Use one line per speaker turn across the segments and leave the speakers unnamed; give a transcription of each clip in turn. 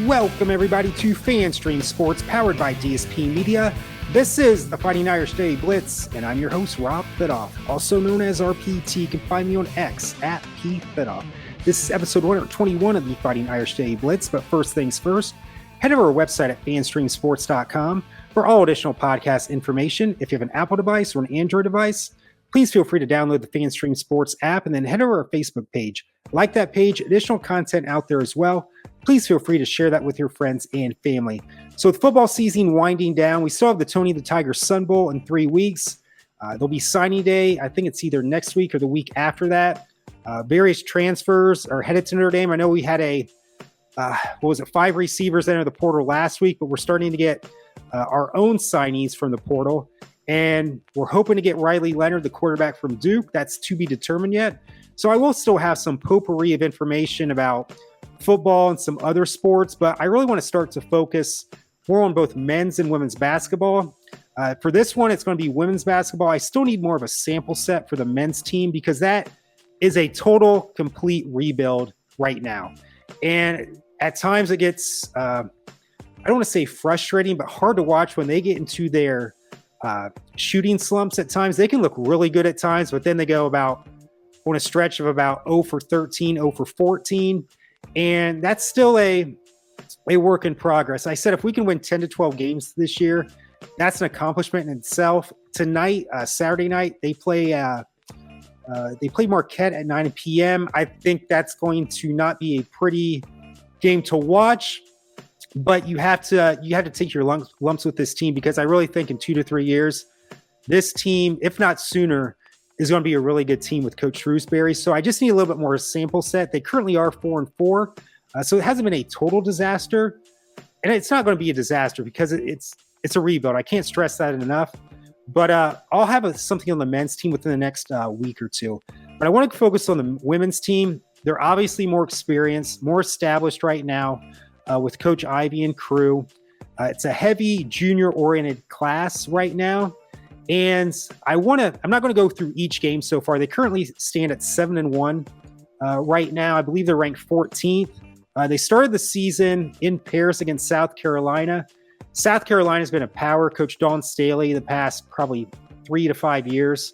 Welcome everybody to FanStream Sports, powered by DSP Media. This is the Fighting Irish Daily Blitz, and I'm your host, Rob Thitoff, also known as RPT. You can find me on X at PThitoff. This is episode 121 of the Fighting Irish Daily Blitz, but first things first, head over to our website at fanstreamsports.com for all additional podcast information. If you have an Apple device or an Android device, please feel free to download the FanStream Sports app and then head over to our Facebook page. Like that page, additional content out there as well. Please feel free to share that with your friends and family. So with football season winding down, we still have the Tony the Tiger Sun Bowl in 3 weeks. There'll be signing day. I think it's either next week or the week after that. Various transfers are headed to Notre Dame. I know we had 5 receivers enter the portal last week, but we're starting to get our own signees from the portal. And we're hoping to get Riley Leonard, the quarterback from Duke. That's to be determined yet. So I will still have some potpourri of information about football and some other sports, but I really want to start to focus more on both men's and women's basketball. For this one, it's going to be women's basketball. I still need more of a sample set for the men's team because that is a total, complete rebuild right now. And at times it gets, I don't want to say frustrating, but hard to watch when they get into their shooting slumps at times. They can look really good at times, but then they go on a stretch of about 0 for 13, 0 for 14. And that's still a work in progress. I said if we can win 10 to 12 games this year, that's an accomplishment in itself. Tonight, Saturday night, they play Marquette at 9 p.m. I think that's going to not be a pretty game to watch, but you have to take your lumps with this team because I really think in 2 to 3 years, this team, if not sooner, is going to be a really good team with Coach Shrewsbury. So I just need a little bit more sample set. They currently are 4-4. So it hasn't been a total disaster. And it's not going to be a disaster because it's a rebuild. I can't stress that enough. But I'll have something on the men's team within the next week or two. But I want to focus on the women's team. They're obviously more experienced, more established right now with Coach Ivy and crew. It's a heavy junior-oriented class right now. And I'm not going to go through each game so far. They currently stand at 7-1 right now. I believe they're ranked 14th. They started the season in Paris against South Carolina. South Carolina's been a power. Coach Dawn Staley the past probably 3 to 5 years.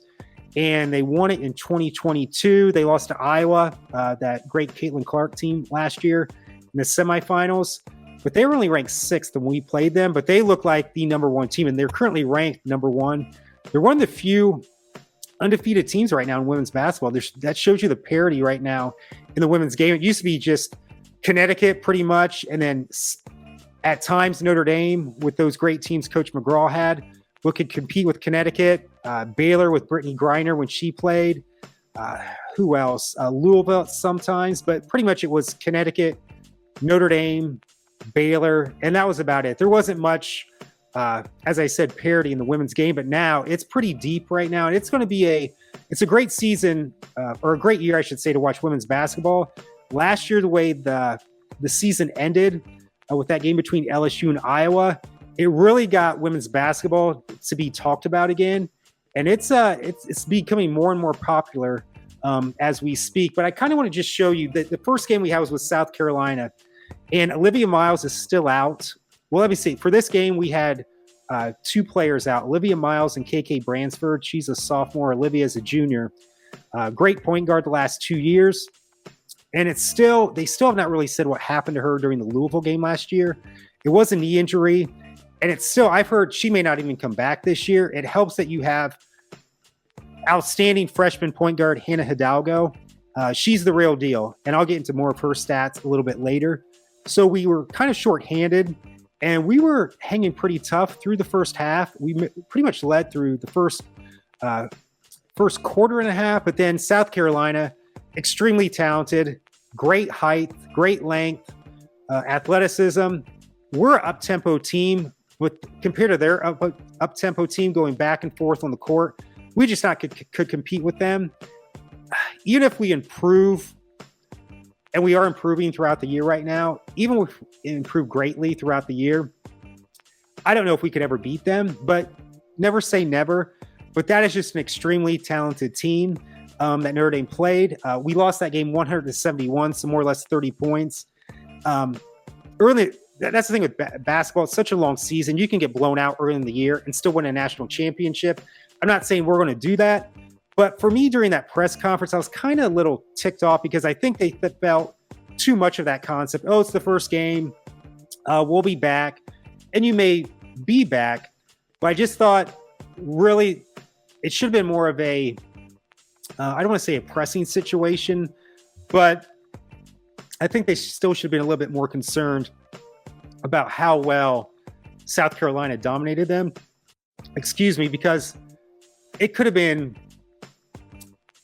And they won it in 2022. They lost to Iowa, that great Caitlin Clark team last year in the semifinals. But they were only ranked 6th when we played them, but they look like the number 1 team, and they're currently ranked number 1. They're one of the few undefeated teams right now in women's basketball. That shows you the parity right now in the women's game. It used to be just Connecticut pretty much, and then at times Notre Dame with those great teams Coach McGraw had, who could compete with Connecticut, Baylor with Brittany Griner when she played. Who else? Louisville sometimes, but pretty much it was Connecticut, Notre Dame, Baylor, and that was about it. There wasn't much, as I said, parity in the women's game, but now it's pretty deep right now, and it's going to be a great season, or a great year, I should say, to watch women's basketball. Last year, the way the season ended with that game between LSU and Iowa, it really got women's basketball to be talked about again, and it's becoming more and more popular as we speak. But I kind of want to just show you that the first game we had was with South Carolina. And Olivia Miles is still out. Well, let me see. For this game, we had 2 players out, Olivia Miles and KK Bransford. She's a sophomore. Olivia is a junior. Great point guard the last 2 years. And they still have not really said what happened to her during the Louisville game last year. It was a knee injury. And I've heard she may not even come back this year. It helps that you have outstanding freshman point guard Hannah Hidalgo. She's the real deal. And I'll get into more of her stats a little bit later. So we were kind of shorthanded, and we were hanging pretty tough through the first half. We pretty much led through the first quarter and a half, but then South Carolina, extremely talented, great height, great length, athleticism. We're an up-tempo team compared to their up-tempo team going back and forth on the court. We just not could compete with them. Even if we improve, and we are improving throughout the year right now, even if we improve greatly throughout the year, I don't know if we could ever beat them, but never say never. But that is just an extremely talented team that Notre Dame played. We lost that game 100-71, so more or less 30 points. early. That's the thing with basketball. It's such a long season. You can get blown out early in the year and still win a national championship. I'm not saying we're going to do that. But for me, during that press conference, I was kind of a little ticked off because I think they felt too much of that concept. Oh, it's the first game. We'll be back. And you may be back. But I just thought, really, it should have been more of a, I don't want to say a pressing situation, but I think they still should have been a little bit more concerned about how well South Carolina dominated them. Excuse me, because it could have been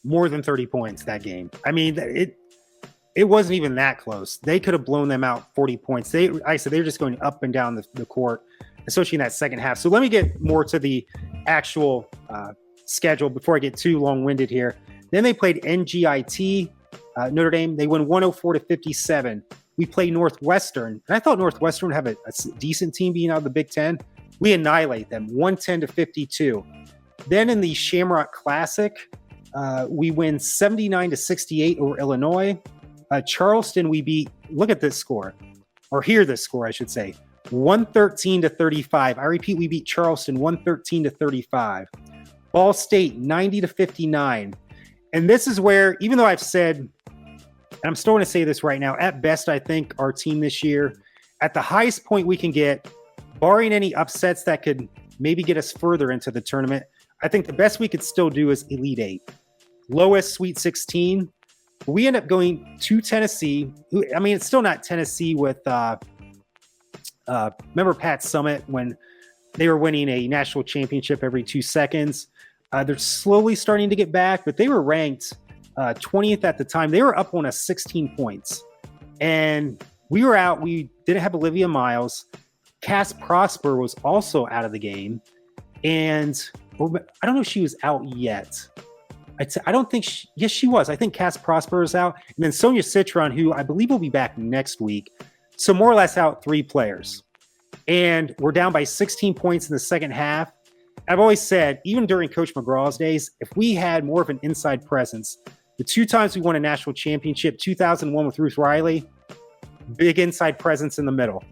more than 30 points that game. I mean, it wasn't even that close. They could have blown them out 40 points. They were just going up and down the court, especially in that second half. So let me get more to the actual schedule before I get too long-winded here. Then they played NGIT, Notre Dame. They won 104-57. We play Northwestern, and I thought Northwestern would have a decent team being out of the Big Ten. We annihilate them, 110-52. Then in the Shamrock Classic, we win 79-68 over Illinois. Charleston, we beat, look at this score, or hear this score, I should say, 113-35. I repeat, we beat Charleston 113-35. Ball State, 90-59. And this is where, even though I've said, and I'm still going to say this right now, at best, I think our team this year, at the highest point we can get, barring any upsets that could maybe get us further into the tournament, I think the best we could still do is Elite Eight. Lowest, Sweet 16. We end up going to Tennessee. I mean, it's still not Tennessee with, remember Pat Summitt when they were winning a national championship every 2 seconds? They're slowly starting to get back, but they were ranked 20th at the time. They were up on us 16 points. And we were out. We didn't have Olivia Miles. Cass Prosper was also out of the game. And I don't know if she was out yet. I don't think yes, she was. I think Cass Prosper is out. And then Sonia Citron, who I believe will be back next week. So more or less out 3 players. And we're down by 16 points in the second half. I've always said, even during Coach McGraw's days, if we had more of an inside presence, the 2 times we won a national championship, 2001 with Ruth Riley, big inside presence in the middle.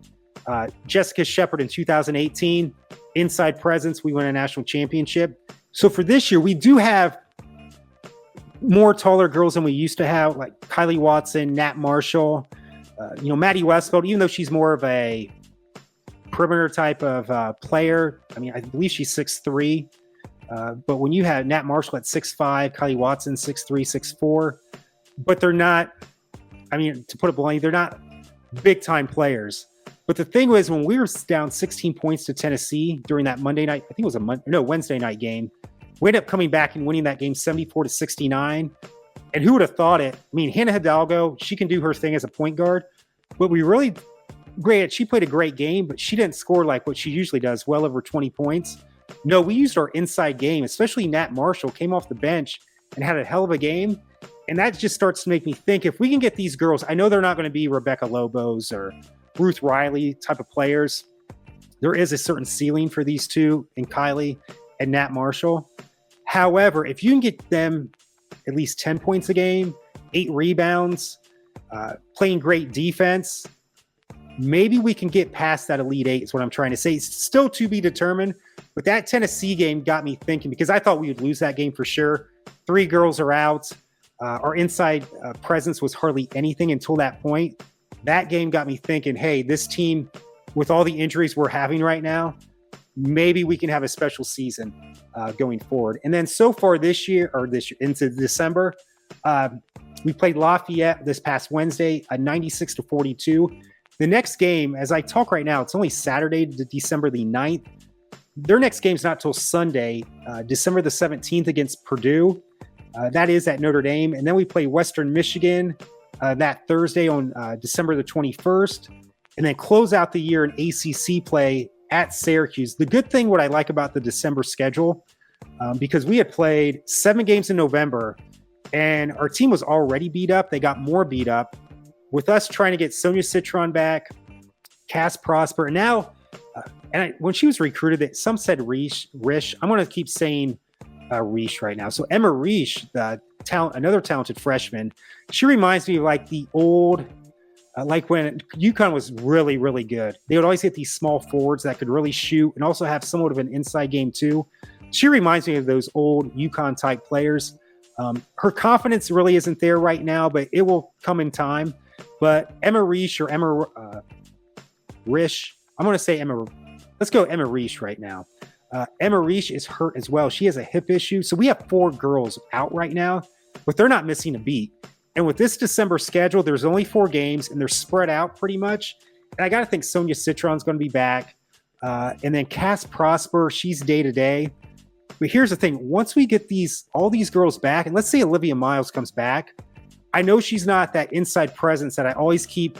Jessica Shepard in 2018, inside presence, we won a national championship. So for this year, we do have more taller girls than we used to have, like Kylie Watson, Nat Marshall, Maddie Westfeld, even though she's more of a perimeter type of player. I mean, I believe she's 6'3". But when you have Nat Marshall at 6'5", Kylie Watson 6'3", 6'4", but they're not, I mean, to put it bluntly, they're not big-time players. But the thing was, when we were down 16 points to Tennessee during that Monday night, I think it was Wednesday night game, we ended up coming back and winning that game 74-69. And who would have thought it? I mean, Hannah Hidalgo, she can do her thing as a point guard, but she played a great game, but she didn't score like what she usually does, well over 20 points. No, we used our inside game, especially Nat Marshall came off the bench and had a hell of a game. And that just starts to make me think, if we can get these girls, I know they're not going to be Rebecca Lobos or Ruth Riley type of players. There is a certain ceiling for these two in Kylie and Nat Marshall. However, if you can get them at least 10 points a game, 8 rebounds, playing great defense, maybe we can get past that Elite Eight is what I'm trying to say. It's still to be determined, but that Tennessee game got me thinking, because I thought we would lose that game for sure. 3 girls are out. Our inside presence was hardly anything until that point. That game got me thinking, hey, this team, with all the injuries we're having right now, maybe we can have a special season going forward. And then so far this year into December, we played Lafayette this past Wednesday, 96-42. The next game, as I talk right now, it's only Saturday, December the 9th. Their next game's not till Sunday, December the 17th against Purdue. That is at Notre Dame. And then we play Western Michigan that Thursday on December the 21st. And then close out the year in ACC play at Syracuse. The good thing, what I like about the December schedule, because we had played 7 games in November and our team was already beat up. They got more beat up with us trying to get Sonia Citron back, Cass Prosper. And now, when she was recruited, some said Rish. I'm going to keep saying Rish right now. So Emma Rish, another talented freshman, she reminds me of like the old like when UConn was really, really good. They would always get these small forwards that could really shoot and also have somewhat of an inside game too. She reminds me of those old UConn type players. Her confidence really isn't there right now, but it will come in time. But Emma Reish or Emma Rish, I'm going to say Emma. Let's go Emma Reish right now. Emma Reish is hurt as well. She has a hip issue. So we have 4 girls out right now, but they're not missing a beat. And with this December schedule, there's only 4 games, and they're spread out pretty much. And I got to think Sonia Citron's going to be back. And then Cass Prosper, she's day-to-day. But here's the thing. Once we get all these girls back, and let's say Olivia Miles comes back, I know she's not that inside presence that I always keep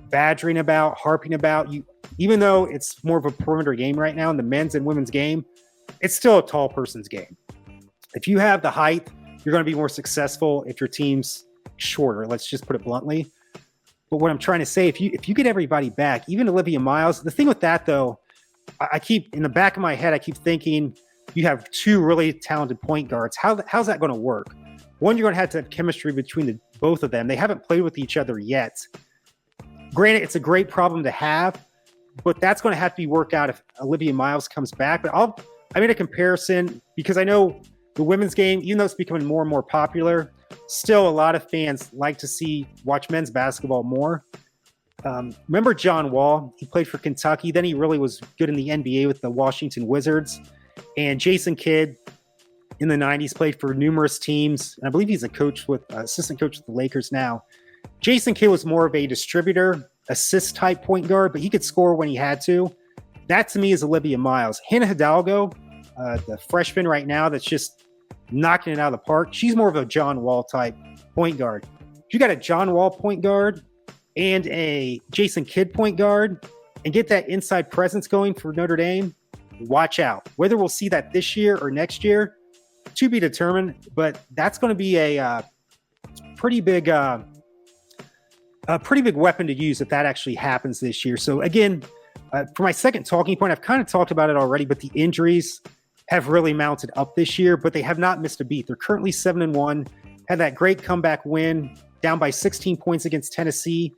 badgering about, harping about. Even though it's more of a perimeter game right now in the men's and women's game, it's still a tall person's game. If you have the height, you're going to be more successful if your team's shorter. Let's just put it bluntly. But what I'm trying to say, if you get everybody back, even Olivia Miles, the thing with that though, I keep in the back of my head, I keep thinking you have 2 really talented point guards. How's that going to work? One, you're going to have chemistry between both of them. They haven't played with each other yet. Granted, it's a great problem to have, but that's going to have to be worked out if Olivia Miles comes back. But I made a comparison because I know the women's game, even though it's becoming more and more popular, still a lot of fans like to watch men's basketball more. Remember John Wall? He played for Kentucky. Then he really was good in the NBA with the Washington Wizards. And Jason Kidd in the 90s played for numerous teams. And I believe he's assistant coach with the Lakers now. Jason Kidd was more of a distributor, assist type point guard, but he could score when he had to. That to me is Olivia Miles. Hannah Hidalgo, the freshman right now that's just knocking it out of the park. She's more of a John Wall type point guard. If you got a John Wall point guard and a Jason Kidd point guard and get that inside presence going for Notre Dame, watch out. Whether we'll see that this year or next year, to be determined, but that's going to be a pretty big weapon to use if that actually happens this year. So again, for my second talking point, I've kind of talked about it already, but the injuries have really mounted up this year, but they have not missed a beat. They're currently 7-1, had that great comeback win, down by 16 points against Tennessee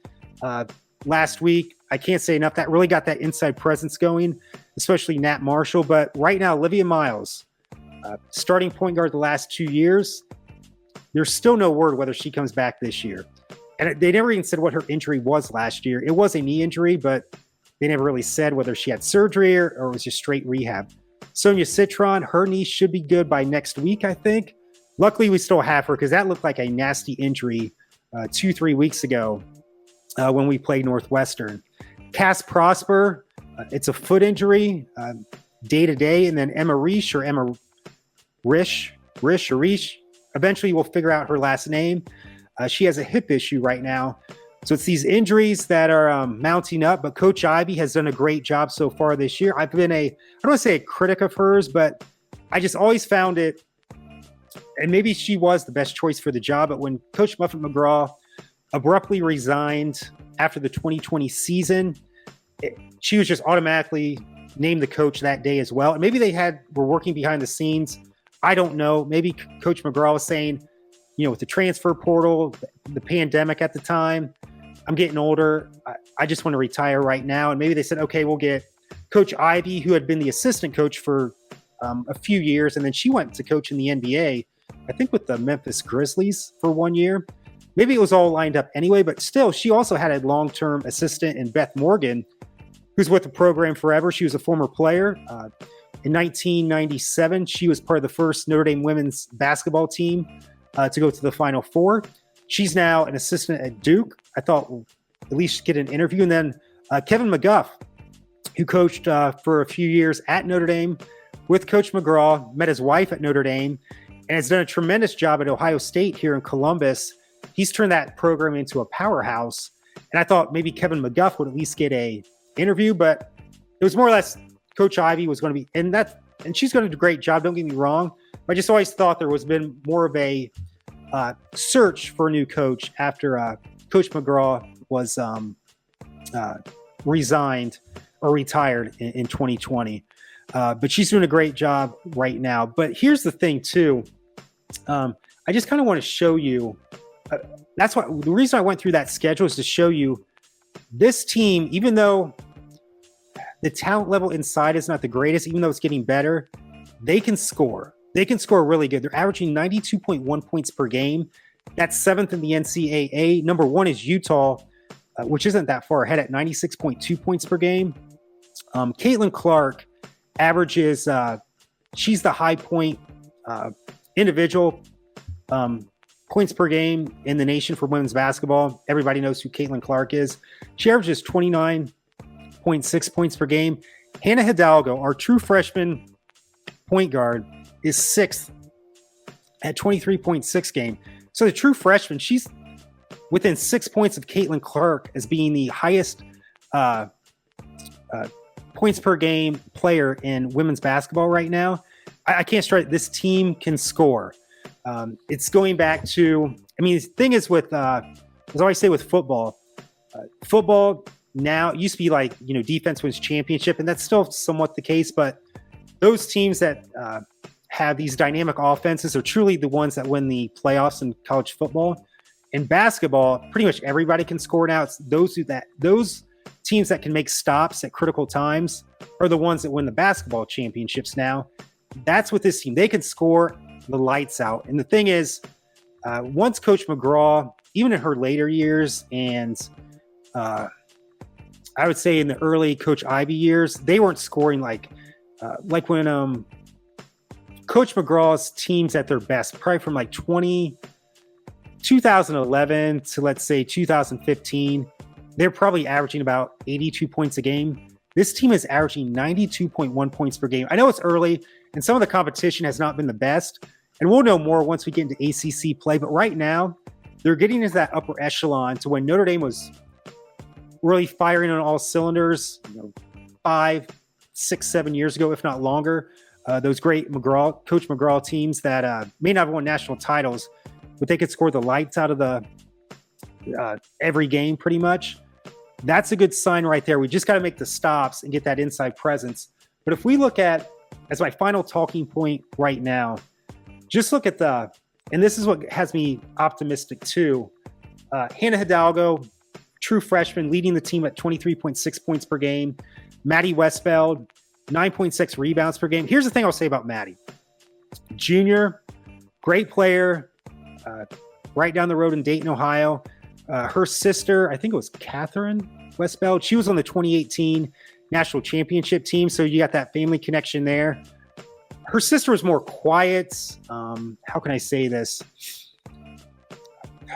last week. I can't say enough. That really got that inside presence going, especially Nat Marshall. But right now, Olivia Miles, starting point guard the last 2 years, there's still no word whether she comes back this year. And they never even said what her injury was last year. It was a knee injury, but they never really said whether she had surgery or it was just straight rehab. Sonia Citron, her knee should be good by next week, I think. Luckily, we still have her because that looked like a nasty injury 2-3 weeks ago when we played Northwestern. Cass Prosper, it's a foot injury day-to-day. And then Emma Reish or Emma Rish. Eventually, we'll figure out her last name. She has a hip issue right now. So it's these injuries that are mounting up, but Coach Ivy has done a great job so far this year. I've been I don't want to say a critic of hers, but I just always found it, and maybe she was the best choice for the job, but when Coach Muffet McGraw abruptly resigned after the 2020 season, she was just automatically named the coach that day as well. And maybe were working behind the scenes. I don't know. Maybe Coach McGraw was saying, with the transfer portal, the pandemic at the time, I'm getting older. I just want to retire right now. And maybe they said, okay, we'll get Coach Ivy, who had been the assistant coach for a few years. And then she went to coach in the NBA, I think with the Memphis Grizzlies for 1 year. Maybe it was all lined up anyway, but still, she also had a long-term assistant in Beth Morgan, who's with the program forever. She was a former player. In 1997, she was part of the first Notre Dame women's basketball team to go to the Final Four. She's now an assistant at Duke. I thought we'll at least get an interview. And then Kevin McGuff, who coached for a few years at Notre Dame with Coach McGraw, met his wife at Notre Dame, and has done a tremendous job at Ohio State here in Columbus. He's turned that program into a powerhouse. And I thought maybe Kevin McGuff would at least get a interview, but it was more or less Coach Ivy was going to be, and she's going to do a great job. Don't get me wrong. I just always thought there was been more of a search for a new coach after Coach McGraw was resigned or retired in 2020. But she's doing a great job right now. But here's the thing too. I just kind of want to show you. That's why the reason I went through that schedule is to show you this team, even though the talent level inside is not the greatest, even though it's getting better, they can score. They can score really good. They're averaging 92.1 points per game. That's 7th in the NCAA. Number 1 is Utah, which isn't that far ahead at 96.2 points per game. Caitlin Clark averages, she's the high point individual points per game in the nation for women's basketball. Everybody knows who Caitlin Clark is. She averages 29.6 points per game. Hannah Hidalgo, our true freshman point guard, is 6th at 23.6 game. So the true freshman, she's within 6 points of Caitlin Clark as being the highest points per game player in women's basketball right now. I can't stress this team can score. It's going back to, I mean, the thing is with, as I always say with football now, it used to be like, defense wins championship, and that's still somewhat the case, but those teams that have these dynamic offenses are truly the ones that win the playoffs in college football. In basketball, pretty much everybody can score now. It's those teams that can make stops at critical times are the ones that win the basketball championships now. That's what this team, they can score the lights out. And the thing is, once Coach McGraw, even in her later years, and I would say in the early Coach Ivy years, they weren't scoring like when Coach McGraw's teams at their best, probably from like 2011 to let's say 2015, they're probably averaging about 82 points a game. This team is averaging 92.1 points per game. I know it's early, and some of the competition has not been the best, and we'll know more once we get into ACC play. But right now, they're getting into that upper echelon to when Notre Dame was really firing on all cylinders, 5, 6, 7 years ago, if not longer. Those great Coach McGraw teams that may not have won national titles, but they could score the lights out of the every game pretty much. That's a good sign right there. We just got to make the stops and get that inside presence. But if we look at, as my final talking point right now, just look at and this is what has me optimistic too. Hannah Hidalgo, true freshman, leading the team at 23.6 points per game. Maddie Westfeld, 9.6 rebounds per game. Here's the thing I'll say about Maddie. Junior, great player, right down the road in Dayton, Ohio. Her sister, I think it was Catherine Westfeld, she was on the 2018 national championship team, so you got that family connection there. Her sister was more quiet. How can I say this?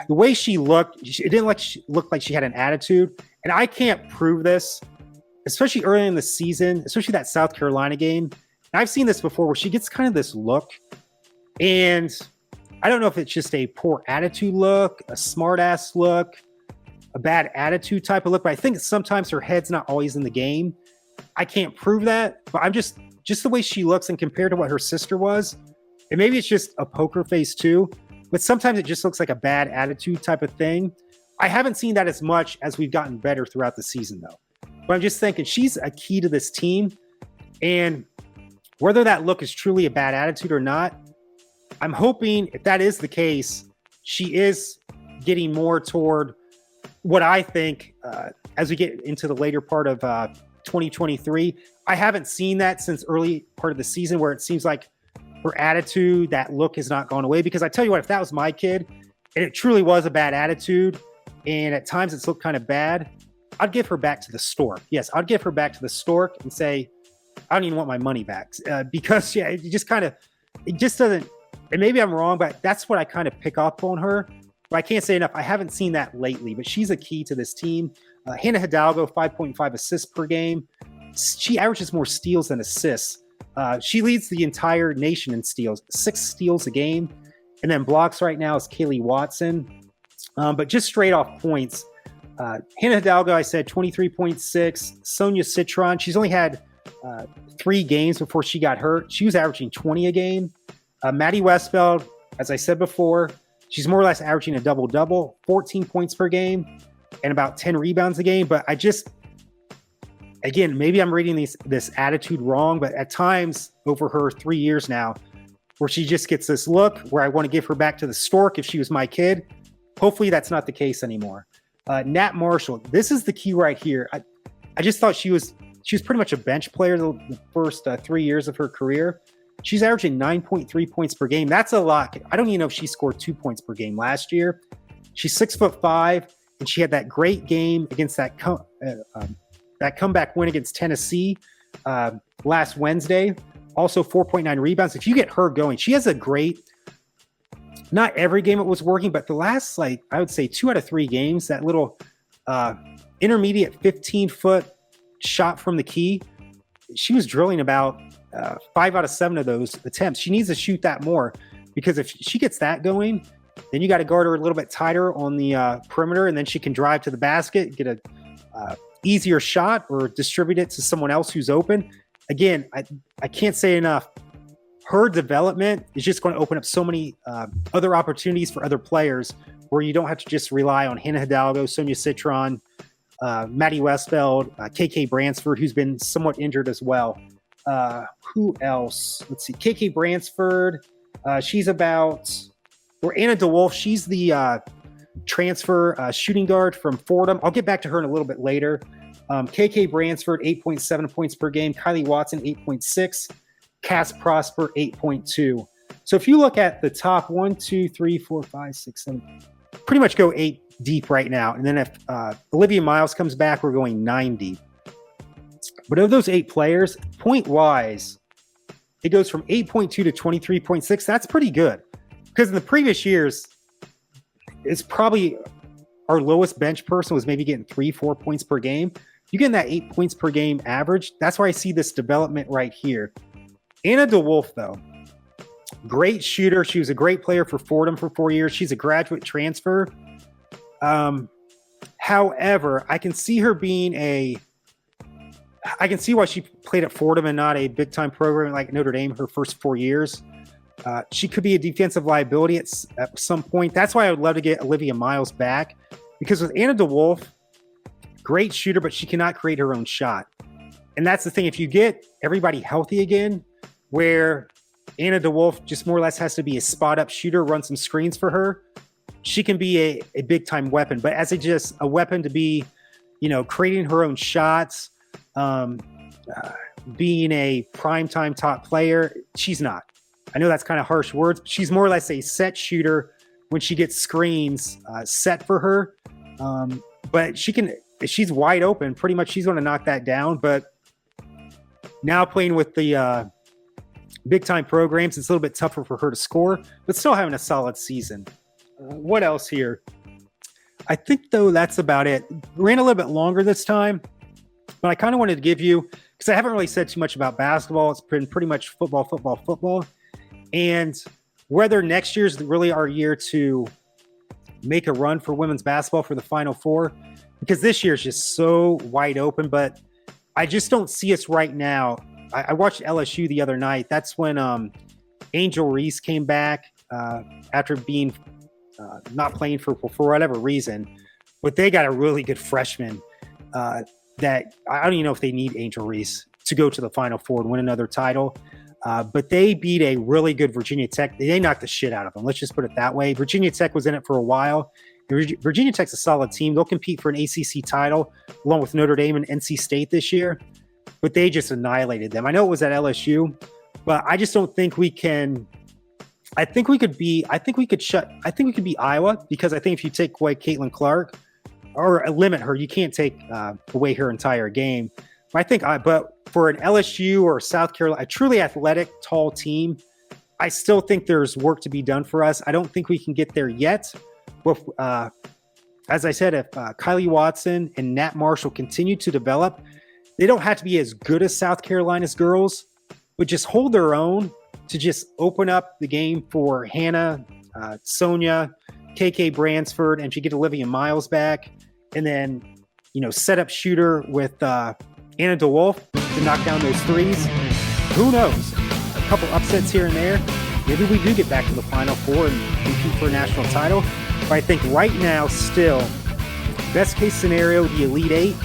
The way she looked, it didn't look like she had an attitude, and I can't prove this, especially early in the season, especially that South Carolina game. And I've seen this before where she gets kind of this look, and I don't know if it's just a poor attitude look, a smart ass look, a bad attitude type of look, but I think sometimes her head's not always in the game. I can't prove that, but I'm just the way she looks and compared to what her sister was, and maybe it's just a poker face too, but sometimes it just looks like a bad attitude type of thing. I haven't seen that as much as we've gotten better throughout the season though. But I'm just thinking she's a key to this team, and whether that look is truly a bad attitude or not, I'm hoping if that is the case, she is getting more toward what I think as we get into the later part of 2023. I haven't seen that since early part of the season where it seems like her attitude, that look has not gone away. Because I tell you what, if that was my kid and it truly was a bad attitude and at times it's looked kind of bad, I'd give her back to the stork. Yes, I'd give her back to the stork and say, I don't even want my money back. Because it just doesn't, and maybe I'm wrong, but that's what I kind of pick up on her. But I can't say enough. I haven't seen that lately, but she's a key to this team. Hannah Hidalgo, 5.5 assists per game. She averages more steals than assists. She leads the entire nation in steals, 6 steals a game. And then blocks right now is Kaylee Watson. But just straight off points, Hannah Hidalgo, I said 23.6. Sonia Citron, she's only had 3 games before she got hurt. She was averaging 20 a game. Maddie Westfeld, as I said before, she's more or less averaging a double-double, 14 points per game and about 10 rebounds a game. But again, maybe I'm reading this attitude wrong, but at times over her 3 years now, where she just gets this look where I want to give her back to the stork if she was my kid. Hopefully that's not the case anymore. Nat Marshall. This is the key right here. I just thought she was pretty much a bench player the first 3 years of her career. She's averaging 9.3 points per game. That's a lot. I don't even know if she scored 2 points per game last year. She's 6'5", and she had that great game against that comeback win against Tennessee last Wednesday. Also 4.9 rebounds. If you get her going, she has a great, not every game it was working, but the last, I would say 2 out of 3 games, that little intermediate 15-foot shot from the key, she was drilling about 5 out of 7 of those attempts. She needs to shoot that more, because if she gets that going, then you got to guard her a little bit tighter on the perimeter, and then she can drive to the basket, get a easier shot, or distribute it to someone else who's open. Again, I can't say enough. Her development is just going to open up so many other opportunities for other players, where you don't have to just rely on Hannah Hidalgo, Sonia Citron, Maddie Westfeld, KK Bransford, who's been somewhat injured as well. Who else? Let's see. KK Bransford. She's about, or Anna DeWolf. She's the transfer shooting guard from Fordham. I'll get back to her in a little bit later. KK Bransford, 8.7 points per game. Kylie Watson, 8.6. Cass Prosper, 8.2. So if you look at the top 1, 2, 3, 4, 5, 6, 7, pretty much go 8 deep right now. And then if Olivia Miles comes back, we're going 9 deep. But of those 8 players, point-wise, it goes from 8.2 to 23.6. That's pretty good. Because in the previous years, it's probably our lowest bench person was maybe getting 3-4 points per game. You get that 8 points per game average. That's why I see this development right here. Anna DeWolf, though, great shooter. She was a great player for Fordham for 4 years. She's a graduate transfer. However, I can see her being I can see why she played at Fordham and not a big-time program like Notre Dame her first 4 years. She could be a defensive liability at some point. That's why I would love to get Olivia Miles back, because with Anna DeWolf, great shooter, but she cannot create her own shot. And that's the thing. If you get everybody healthy again, where Anna DeWolf just more or less has to be a spot-up shooter, run some screens for her, she can be a big-time weapon. But as just a weapon to be, creating her own shots, being a primetime top player, she's not. I know that's kind of harsh words, but she's more or less a set shooter when she gets screens set for her. But if she's wide open, pretty much she's going to knock that down. But now playing with the big-time programs, it's a little bit tougher for her to score, but still having a solid season. What else here? I think, though, that's about it. Ran a little bit longer this time, but I kind of wanted to give you, because I haven't really said too much about basketball. It's been pretty much football. And whether next year's really our year to make a run for women's basketball for the Final Four, because this year is just so wide open, but I just don't see us right now. I watched LSU the other night. That's when Angel Reese came back after being not playing for whatever reason. But they got a really good freshman that I don't even know if they need Angel Reese to go to the Final Four and win another title. But they beat a really good Virginia Tech. They knocked the shit out of them. Let's just put it that way. Virginia Tech was in it for a while. Virginia Tech's a solid team. They'll compete for an ACC title along with Notre Dame and NC State this year. But they just annihilated them. I know it was at LSU, but I just don't think we can. I think we could beat Iowa, because I think if you take away Caitlin Clark or limit her, you can't take away her entire game. But for an LSU or South Carolina, a truly athletic, tall team, I still think there's work to be done for us. I don't think we can get there yet. But as I said, if Kylie Watson and Nat Marshall continue to develop, they don't have to be as good as South Carolina's girls, but just hold their own to just open up the game for Hannah, Sonia, KK Bransford, and if you get Olivia Miles back, and then, set up shooter with Anna DeWolf to knock down those threes. Who knows? A couple upsets here and there. Maybe we do get back to the Final Four and compete for a national title. But I think right now, still, best case scenario, the Elite Eight.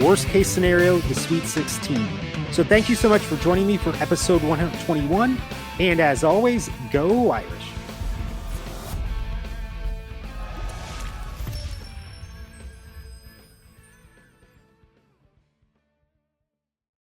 Worst case scenario, the Sweet 16. So thank you so much for joining me for episode 121. And as always, go Irish.